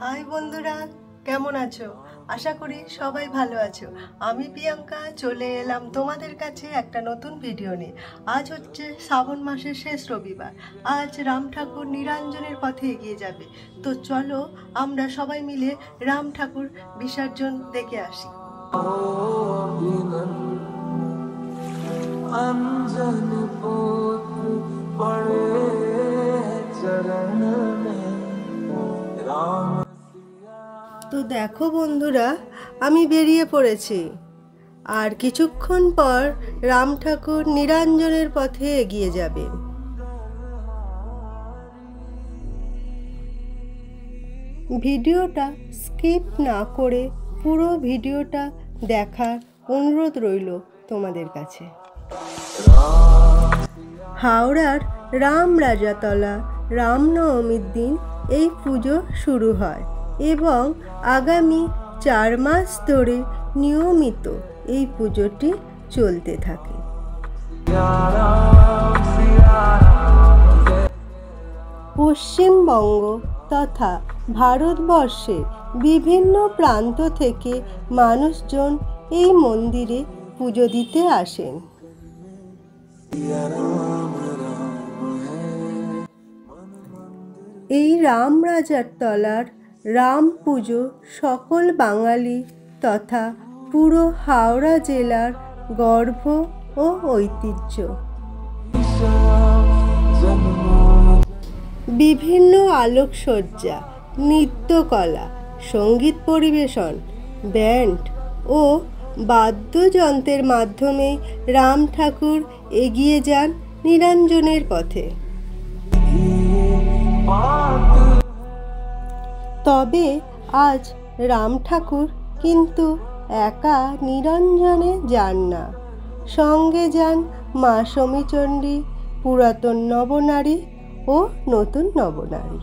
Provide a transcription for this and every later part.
High বন্ধুরা, কেমন আছো? আশা করি সবাই ভালো আছো। আমি প্রিয়াঙ্কা চলে এলাম তোমাদের কাছে একটা নতুন ভিডিও নিয়ে। আজ হচ্ছে শ্রাবণ মাসের শেষ রবিবার। আজ রাম ঠাকুর নিরঞ্জনের পথে এগিয়ে যাবে। তো চলো আমরা সবাই মিলে রাম ঠাকুর বিসর্জন দেখে আসি। তো দেখো বন্ধুরা, আমি বেরিয়ে পড়েছি। আর কিছুক্ষণ পর রাম ঠাকুর নিরঞ্জনের পথে এগিয়ে যাবেন। ভিডিওটা স্কিপ না করে পুরো ভিডিওটা দেখার অনুরোধ রইল তোমাদের কাছে। হাওড়ার রামরাজাতলা রামনবমীর দিন এই পুজো শুরু হয় এবং আগামী 4 মাস ধরে নিয়মিত এই পুজোটি চলতে থাকে। পশ্চিমবঙ্গ তথা ভারতবর্ষের বিভিন্ন প্রান্ত থেকে মানুষজন এই মন্দিরে পুজো দিতে আসেন। এই রামরাজাতলার রাম পুজো সকল বাঙালি তথা পুরো হাওড়া জেলার গর্ব ও ঐতিহ্য। বিভিন্ন আলোকসজ্জা, নৃত্যকলা, সঙ্গীত পরিবেশন, ব্যান্ড ও বাদ্যযন্ত্রের মাধ্যমে রাম ঠাকুর এগিয়ে যান নিরঞ্জনের পথে। তবে আজ রাম ঠাকুর কিন্তু একা নিরঞ্জনে যান না, সঙ্গে যান মা সমীচণ্ডী, পুরাতন নবনারী ও নতুন নবনারী।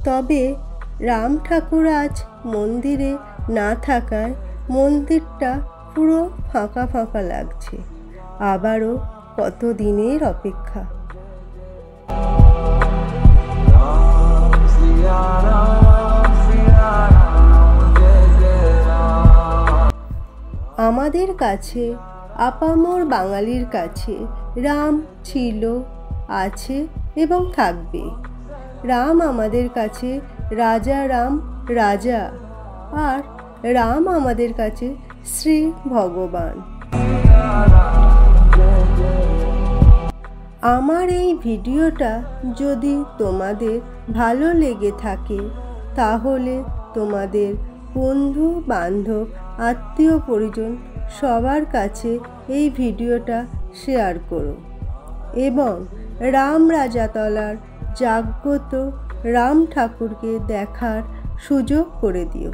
তবে রাম ঠাকুর আজ মন্দিরে না থাকায় মন্দিরটা পুরো ফাঁকা ফাঁকা লাগছে। আবারও কত দিনের অপেক্ষা। আমাদের কাছে, আপামর বাঙালির কাছে রাম ছিল, আছে এবং থাকবে। রাম আমাদের কাছে রাজা রাম, রাজা, আর রাম আমাদের কাছে শ্রী ভগবান। আমার এই ভিডিওটা যদি তোমাদের ভালো লেগে থাকে তাহলে তোমাদের বন্ধু বান্ধব, আত্মীয় পরিজন সবার কাছে এই ভিডিওটা শেয়ার করো এবং রামরাজাতলার জাগ্রত রাম ঠাকুরকে দেখার সুযোগ করে দিও।